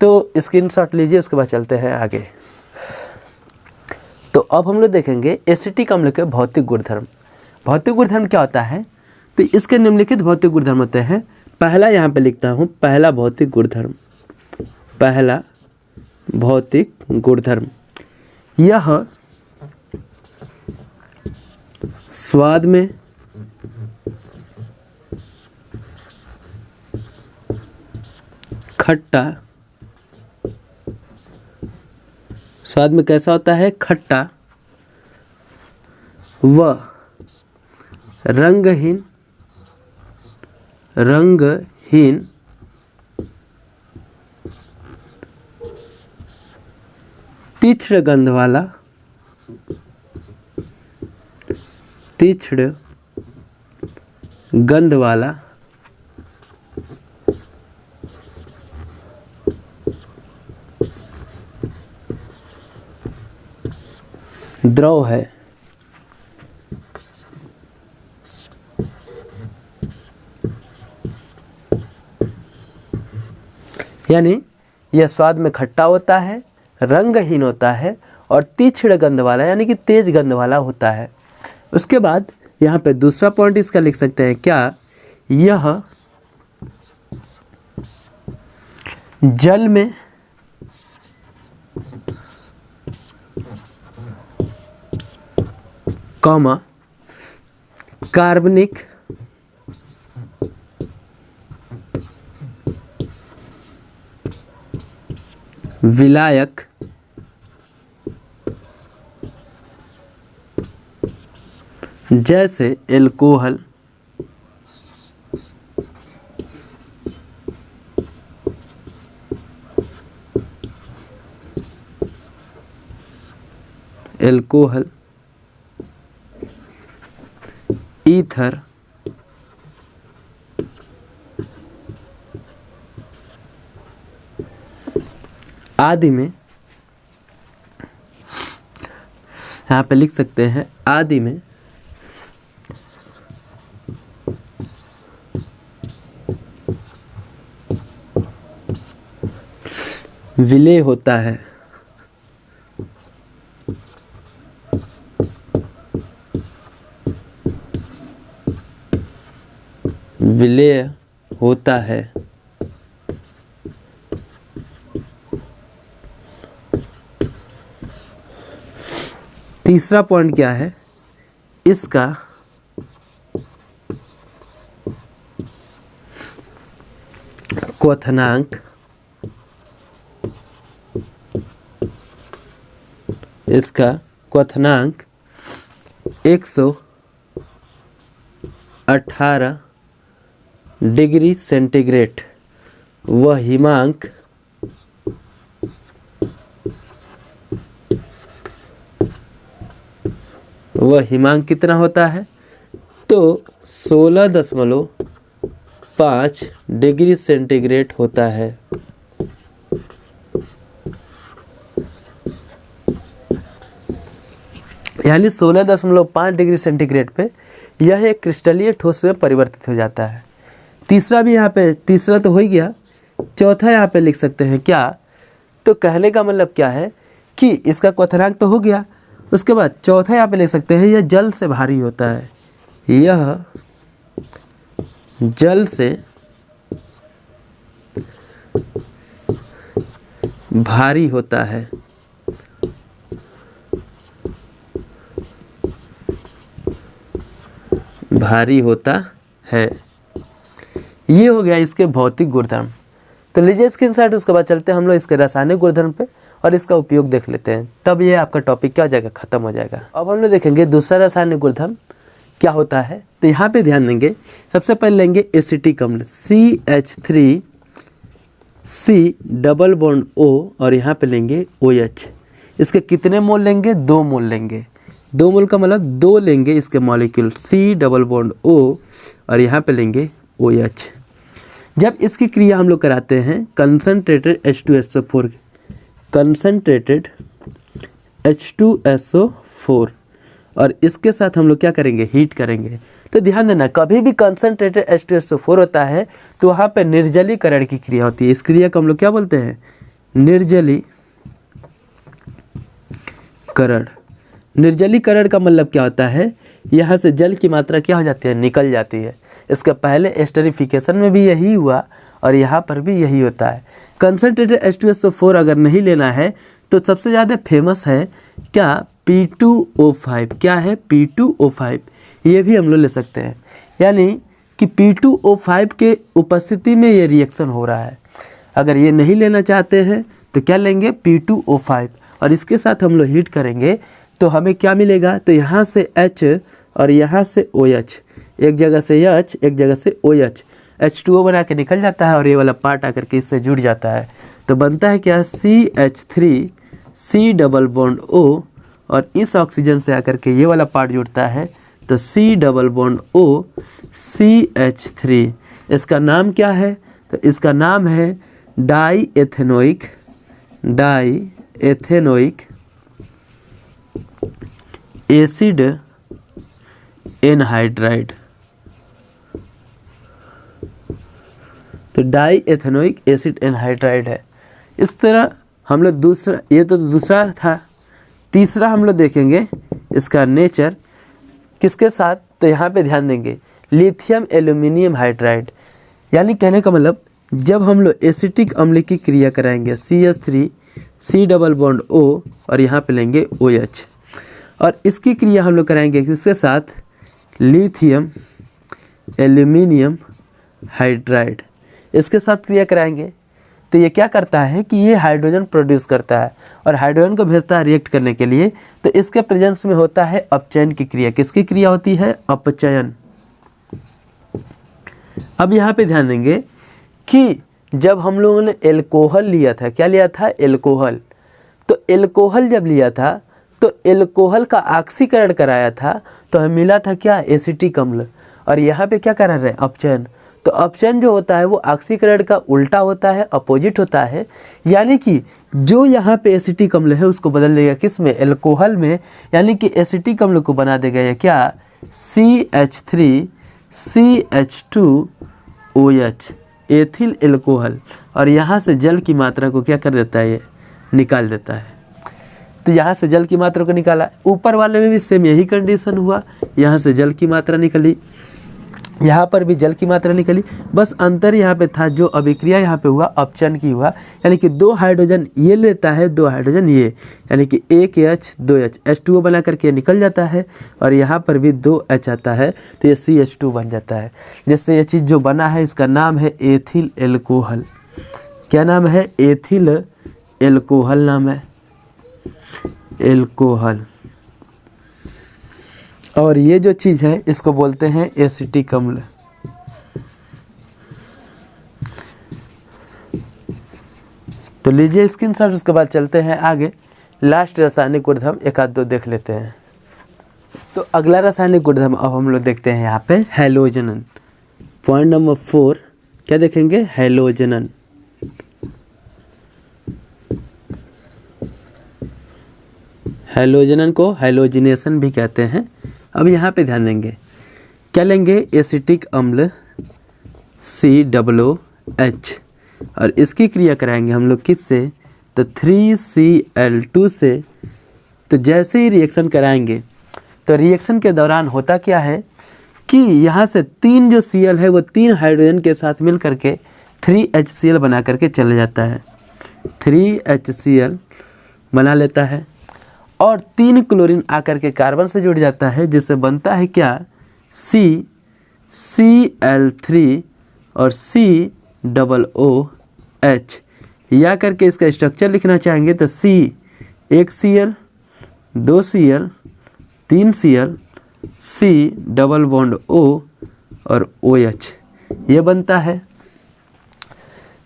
तो स्क्रीनशॉट लीजिए। उसके बाद चलते हैं आगे। तो अब हम लोग देखेंगे एसिटिक अम्ल के भौतिक गुणधर्म। भौतिक गुणधर्म क्या होता है? तो इसके निम्नलिखित भौतिक गुणधर्म होते हैं। पहला यहाँ पे लिखता हूँ, पहला भौतिक गुणधर्म। पहला भौतिक गुणधर्म, यह स्वाद में खट्टा, स्वाद में कैसा होता है? खट्टा व रंगहीन तीक्ष्ण गंध वाला, तीक्ष्ण गंध वाला द्रव है। यानी यह स्वाद में खट्टा होता है, रंगहीन होता है और तीक्ष्ण गंध वाला यानी कि तेज गंध वाला होता है। उसके बाद यहाँ पे दूसरा पॉइंट इसका लिख सकते हैं क्या? यह जल में कार्बनिक विलायक जैसे एल्कोहल, ईथर, आदि में, यहाँ पे लिख सकते हैं आदि में विलय होता है। विलय होता है। तीसरा पॉइंट क्या है? इसका क्वथनांक, इसका क्वथनांक 118 डिग्री सेंटीग्रेड व हिमांक 16 कितना होता है? तो 16.5 डिग्री सेंटीग्रेड होता है। यानी 16.5 डिग्री सेंटीग्रेड पे यह एक क्रिस्टलीय ठोस में परिवर्तित हो जाता है। तीसरा भी यहाँ पे, तीसरा तो हो ही गया, चौथा यहाँ पे लिख सकते हैं क्या? तो कहने का मतलब क्या है कि इसका क्वथनांक तो हो गया, उसके बाद चौथा यहाँ पे लिख सकते हैं यह जल से भारी होता है। यह जल से भारी होता है। भारी होता है। ये हो गया इसके भौतिक गुणधर्म। तो लीजिए स्क्रीनशॉट, उसके बाद चलते हैं हम लोग इसके रासायनिक गुणधर्म पे और इसका उपयोग देख लेते हैं, तब ये आपका टॉपिक क्या हो जाएगा, खत्म हो जाएगा। अब हम लोग देखेंगे दूसरा रासायनिक गुणधर्म क्या होता है। तो यहाँ पे ध्यान देंगे, सबसे पहले लेंगे एसिटिक अम्ल CH3C डबल बॉन्ड O और यहाँ पे लेंगे OH। इसके कितने मोल लेंगे, 2 मोल लेंगे। 2 मोल का मतलब 2 लेंगे इसके molecule C double bond O और यहाँ पे लेंगे OH। जब इसकी क्रिया हम लोग कराते हैं कंसनट्रेटेड H2SO4 कंसनट्रेटेड H2SO4 और इसके साथ हम लोग क्या करेंगे, हीट करेंगे। तो ध्यान देना, कभी भी कंसनट्रेटेड H2SO4 होता है तो वहाँ पे निर्जलीकरण की क्रिया होती है। इस क्रिया को हम लोग क्या बोलते हैं, निर्जलीकरण। निर्जलीकरण का मतलब क्या होता है, यहाँ से जल की मात्रा क्या हो जाती है, निकल जाती है। इसके पहले एस्टरिफिकेशन में भी यही हुआ और यहाँ पर भी यही होता है। कंसनट्रेटेड H2SO4 अगर नहीं लेना है तो सबसे ज़्यादा फेमस है क्या, P2O5। क्या है, P2O5। ये भी हम लोग ले सकते हैं, यानी कि P2O5 के उपस्थिति में ये रिएक्शन हो रहा है। अगर ये नहीं लेना चाहते हैं तो क्या लेंगे, P2O5 और इसके साथ हम लोग हीट करेंगे तो हमें क्या मिलेगा, तो यहाँ से H और यहाँ से OH, एक जगह से H एक जगह से OH, H2O बना के निकल जाता है और ये वाला पार्ट आकर के इससे जुड़ जाता है। तो बनता है क्या, CH3C डबल बॉन्ड O और इस ऑक्सीजन से आकर के ये वाला पार्ट जुड़ता है तो C double bond O CH3। इसका नाम क्या है, तो इसका नाम है डाईएथेनोइक एसिड एनहाइड्राइड। तो डाईएथेनोइक एसिड एनहाइड्राइड है। इस तरह हम लोग दूसरा, ये तो दूसरा था, तीसरा हम लोग देखेंगे इसका नेचर किसके साथ। तो यहाँ पे ध्यान देंगे, लिथियम एल्यूमिनियम हाइड्राइड। यानी कहने का मतलब जब हम लोग एसिटिक अम्ल की क्रिया कराएंगे CH3C डबल बॉन्ड O और यहाँ पे लेंगे OH और इसकी क्रिया हम लोग कराएंगे किसके साथ, लिथियम एल्यूमिनियम हाइड्राइड। इसके साथ क्रिया कराएंगे तो ये क्या करता है कि ये हाइड्रोजन प्रोड्यूस करता है और हाइड्रोजन को भेजता है रिएक्ट करने के लिए। तो इसके प्रेजेंस में होता है अपचयन की क्रिया। किसकी क्रिया होती है, अपचयन। अब यहाँ पे ध्यान देंगे कि जब हम लोगों ने एल्कोहल लिया था, क्या लिया था, एल्कोहल। तो एल्कोहल जब लिया था तो एल्कोहल का ऑक्सीकरण कराया था तो हमें मिला था क्या, एसिटिक अम्ल। और यहाँ पे क्या करा रहे हैं, अपचयन। तो अपचयन जो होता है वो ऑक्सीकरण का उल्टा होता है, अपोजिट होता है। यानी कि जो यहाँ पे एसिटिक अम्ल है उसको बदल देगा किस में, एल्कोहल में। यानी कि एसिटिक अम्ल को बना देगा या क्या, CH3CH2OH एथिल एल्कोहल। और यहाँ से जल की मात्रा को क्या कर देता है, ये निकाल देता है। तो यहाँ से जल की मात्रा को निकाला। ऊपर वाले में भी सेम यही कंडीशन हुआ, यहाँ से जल की मात्रा निकली, यहाँ पर भी जल की मात्रा निकली। बस अंतर यहाँ पे था, जो अभिक्रिया यहाँ पे हुआ अपचयन की हुआ। यानी कि 2 हाइड्रोजन ये लेता है, 2 हाइड्रोजन ये, यानी कि एक H 2H H2O बना करके निकल जाता है और यहाँ पर भी 2H आता है तो ये CH2 बन जाता है। जिससे ये चीज़ जो बना है इसका नाम है एथिल एल्कोहल। क्या नाम है, एथिल एल्कोहल नाम है, एल्कोहल। और ये जो चीज़ है इसको बोलते हैं एसिटिक अम्ल। तो लीजिए स्क्रीनशॉट, उसके बाद चलते हैं आगे। लास्ट रासायनिक गुणधर्म एक आध दो देख लेते हैं। तो अगला रासायनिक गुणधर्म अब हम लोग देखते हैं यहाँ पे हैलोजनन। पॉइंट नंबर 4 क्या देखेंगे, हैलोजनन। हैलोजनन को हैलोजिनेशन भी कहते हैं। अब यहाँ पे ध्यान देंगे, क्या लेंगे, एसिटिक अम्ल COOH और इसकी क्रिया कराएंगे हम लोग किससे, तो 3Cl2 से। तो जैसे ही रिएक्शन कराएंगे तो रिएक्शन के दौरान होता क्या है कि यहाँ से 3 जो Cl है वो 3 हाइड्रोजन के साथ मिल करके 3HCl बना करके चले जाता है, 3HCl बना लेता है और 3 क्लोरीन आकर के कार्बन से जुड़ जाता है, जिससे बनता है क्या, CCl3 और COOH। या करके इसका स्ट्रक्चर लिखना चाहेंगे तो C 1 Cl 2 Cl 3 Cl C double bond O और OH, ये बनता है।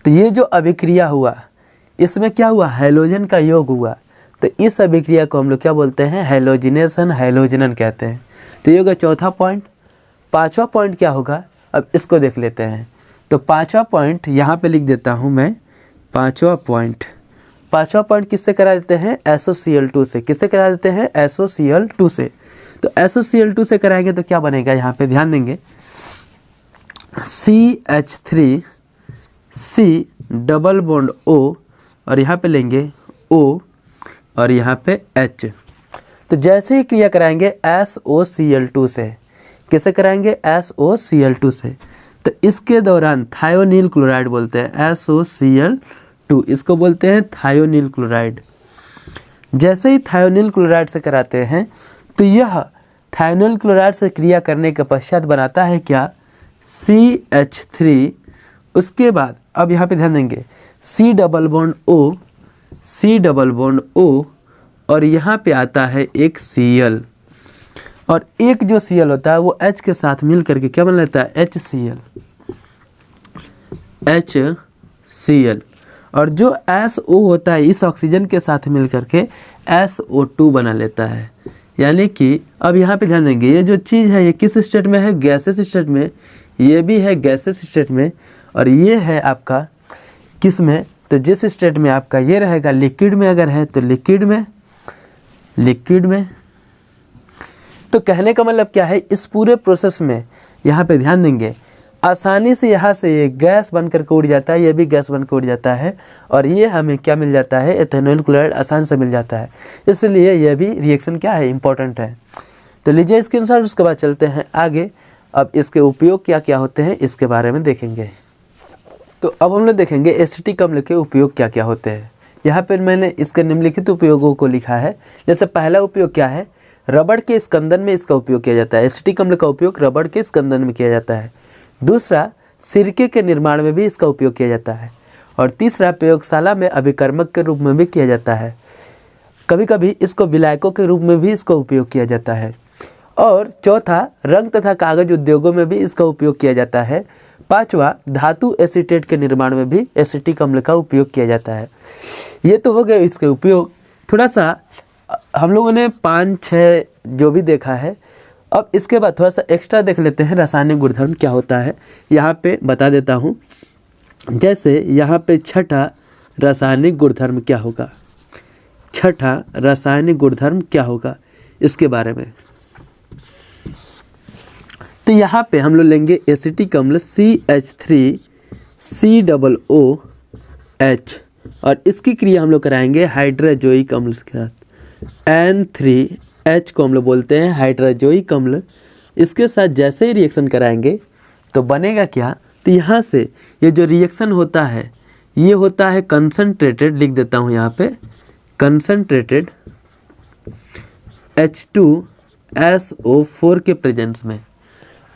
तो ये जो अभिक्रिया हुआ इसमें क्या हुआ, हैलोजन का योग हुआ। तो इस अभिक्रिया को हम लोग क्या बोलते हैं, हैलोजिनेशन, हैलोजनन कहते हैं। तो ये होगा चौथा पॉइंट। पांचवा पॉइंट क्या होगा, अब इसको देख लेते हैं। तो पांचवा पॉइंट यहाँ पे लिख देता हूँ मैं। पांचवा पॉइंट किससे करा देते हैं, SOCl2 से। किससे करा देते हैं, SOCl2 से। तो SOCl2 से कराएंगे तो क्या बनेगा, यहाँ पे ध्यान देंगे, CH3 C double bond O और यहाँ पे लेंगे O और यहाँ पे H। तो जैसे ही क्रिया कराएंगे SOCl2 से, किसे कराएंगे, SOCl2 से। तो इसके दौरान थायोनील क्लोराइड बोलते हैं, SOCl2, इसको बोलते हैं थायोनील क्लोराइड। जैसे ही थायोनील क्लोराइड से कराते हैं तो यह थायोनील क्लोराइड से क्रिया करने के पश्चात बनाता है क्या, CH3। उसके बाद अब यहाँ पे ध्यान देंगे, C डबल बॉन्ड O और यहाँ पे आता है एक Cl, और एक जो Cl होता है वो H के साथ मिल करके क्या बन लेता है, HCl। और जो SO होता है इस ऑक्सीजन के साथ मिल करके SO2 बना लेता है। यानी कि अब यहाँ पे ध्यान देंगे, ये जो चीज़ है ये किस स्टेट में है, गैसेस स्टेट में। ये भी है गैसेस स्टेट में और ये है आपका किस में, तो जिस स्टेट में आपका ये रहेगा लिक्विड में, अगर है तो लिक्विड में। तो कहने का मतलब क्या है, इस पूरे प्रोसेस में यहाँ पे ध्यान देंगे, आसानी से यहाँ से ये गैस बनकर के उड़ जाता है, ये भी गैस बनकर उड़ जाता है और ये हमें क्या मिल जाता है, एथेनॉल क्लोराइड आसान से मिल जाता है। इसलिए यह भी रिएक्शन क्या है, इंपॉर्टेंट है। तो लीजिए स्क्रीनशॉट, उसके बाद चलते हैं आगे। अब इसके उपयोग क्या क्या होते हैं इसके बारे में देखेंगे। तो अब हम लोग देखेंगे एसिटिक अम्ल के उपयोग क्या क्या होते हैं। यहाँ पर मैंने इसके निम्नलिखित उपयोगों को लिखा है। जैसे पहला उपयोग क्या है, रबड़ के स्कंदन में इसका उपयोग किया जाता है। एसिटिक अम्ल का उपयोग रबड़ के स्कंदन में किया जाता है। दूसरा, सिरके के निर्माण में भी इसका उपयोग किया जाता है। और तीसरा, प्रयोगशाला में अभिकर्मक के रूप में भी किया जाता है। कभी कभी इसको विलायकों के रूप में भी इसका उपयोग किया जाता है। और चौथा, रंग तथा कागज उद्योगों में भी इसका उपयोग किया जाता है। पांचवा, धातु एसीटेट के निर्माण में भी एसिटिक अम्ल का उपयोग किया जाता है। ये तो हो गए इसके उपयोग। थोड़ा सा हम लोगों ने 5-6 जो भी देखा है, अब इसके बाद थोड़ा सा एक्स्ट्रा देख लेते हैं रासायनिक गुणधर्म क्या होता है। यहाँ पे बता देता हूँ। जैसे यहाँ पे छठा रासायनिक गुणधर्म क्या होगा, छठा रासायनिक गुणधर्म क्या होगा इसके बारे में। तो यहाँ पे हम लोग लेंगे एसिटिक अम्ल CH3COOH और इसकी क्रिया हम लोग कराएंगे हाइड्रोजोइक अम्ल के साथ। N3H को हम लोग बोलते हैं हाइड्रोजोइक अम्ल। इसके साथ जैसे ही रिएक्शन कराएंगे तो बनेगा क्या, तो यहाँ से ये जो रिएक्शन होता है ये होता है कंसनट्रेटेड, लिख देता हूँ यहाँ पे, कंसनट्रेटेड H2SO4 के प्रेजेंस में।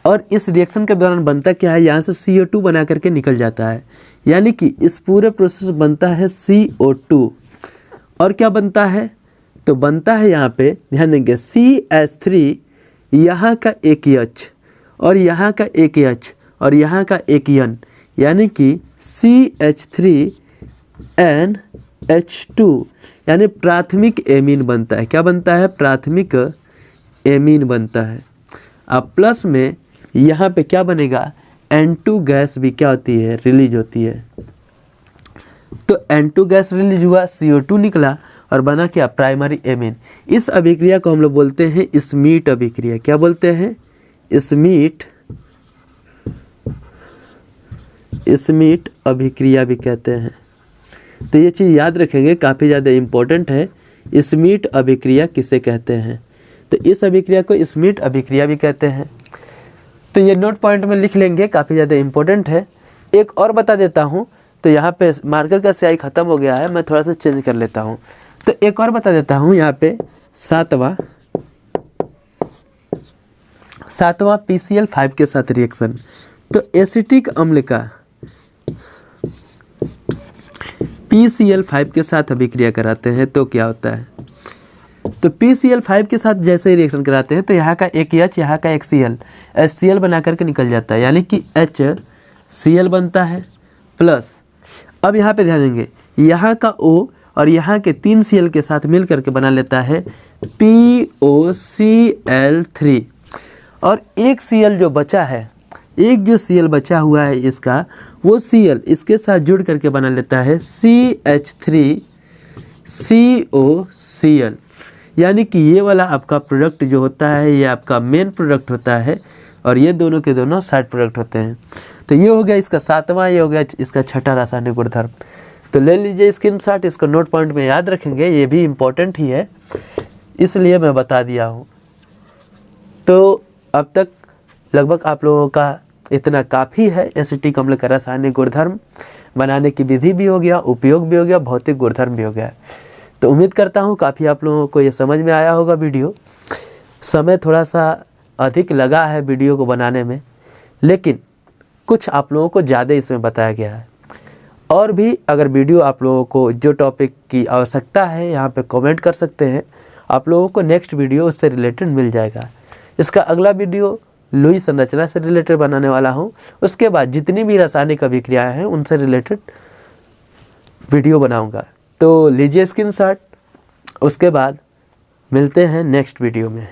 और इस रिएक्शन के दौरान बनता क्या है, यहाँ से CO2 बना करके निकल जाता है। यानी कि इस पूरे प्रोसेस बनता है CO2। और क्या बनता है, तो बनता है यहाँ पे ध्यान देंगे CH3, यहाँ का एक H और यहाँ का एक H और यहाँ का एक N, यानी कि CH3NH2, यानी प्राथमिक एमीन बनता है। क्या बनता है, प्राथमिक एमीन बनता है। अब प्लस में यहाँ पे क्या बनेगा, N2 गैस भी क्या होती है, रिलीज होती है। तो N2 गैस रिलीज हुआ, CO2 निकला और बना क्या, प्राइमरी एमीन। इस अभिक्रिया को हम लोग बोलते हैं स्मीट अभिक्रिया। क्या बोलते हैं, स्मीट अभिक्रिया भी कहते हैं। तो ये चीज़ याद रखेंगे, काफ़ी ज़्यादा इम्पोर्टेंट है। स्मीट अभिक्रिया किसे कहते हैं, तो इस अभिक्रिया को स्मीट अभिक्रिया भी कहते हैं। तो ये नोट पॉइंट में लिख लेंगे, काफ़ी ज़्यादा इम्पोर्टेंट है। एक और बता देता हूँ, तो यहाँ पे मार्कर का स्याही ख़त्म हो गया है, मैं थोड़ा सा चेंज कर लेता हूँ। तो एक और बता देता हूँ, यहाँ पे सातवां PCl5 के साथ रिएक्शन। तो एसिटिक अम्ल का PCl5 के साथ अभिक्रिया कराते हैं तो क्या होता है। तो PCl5 के साथ जैसे ही रिएक्शन कराते हैं तो यहाँ का एक H, यहाँ का एक Cl, HCl बना करके निकल जाता है, यानी कि HCl बनता है प्लस। अब यहाँ पे ध्यान देंगे, यहाँ का O और यहाँ के 3 Cl के साथ मिल करके बना लेता है POCl3। और एक Cl जो बचा है, एक जो Cl बचा हुआ है इसका, वो Cl इसके साथ जुड़ करके बना लेता है CH3COCl। यानी कि ये वाला आपका प्रोडक्ट जो होता है ये आपका मेन प्रोडक्ट होता है और ये दोनों के दोनों साइड प्रोडक्ट होते हैं। तो ये हो गया इसका सातवां, ये हो गया इसका छठा रासायनिक गुणधर्म। तो ले लीजिए स्क्रीनशॉट, इसको नोट पॉइंट में याद रखेंगे, ये भी इम्पोर्टेंट ही है इसलिए मैं बता दिया हूँ। तो अब तक लगभग आप लोगों का इतना काफ़ी है। एसिटिक अम्ल का रासायनिक गुणधर्म बनाने की विधि भी हो गया, उपयोग भी हो गया, भौतिक गुणधर्म भी हो गया। तो उम्मीद करता हूँ काफ़ी आप लोगों को ये समझ में आया होगा। वीडियो समय थोड़ा सा अधिक लगा है वीडियो को बनाने में, लेकिन कुछ आप लोगों को ज़्यादा इसमें बताया गया है। और भी अगर वीडियो आप लोगों को जो टॉपिक की आवश्यकता है यहाँ पे कमेंट कर सकते हैं, आप लोगों को नेक्स्ट वीडियो उससे रिलेटेड मिल जाएगा। इसका अगला वीडियो लुईस संरचना से रिलेटेड बनाने वाला हूँ। उसके बाद जितनी भी रासायनिक अभिक्रियाएँ हैं उनसे रिलेटेड वीडियो बनाऊँगा। तो लीजिए स्क्रीनशॉट, उसके बाद मिलते हैं नेक्स्ट वीडियो में।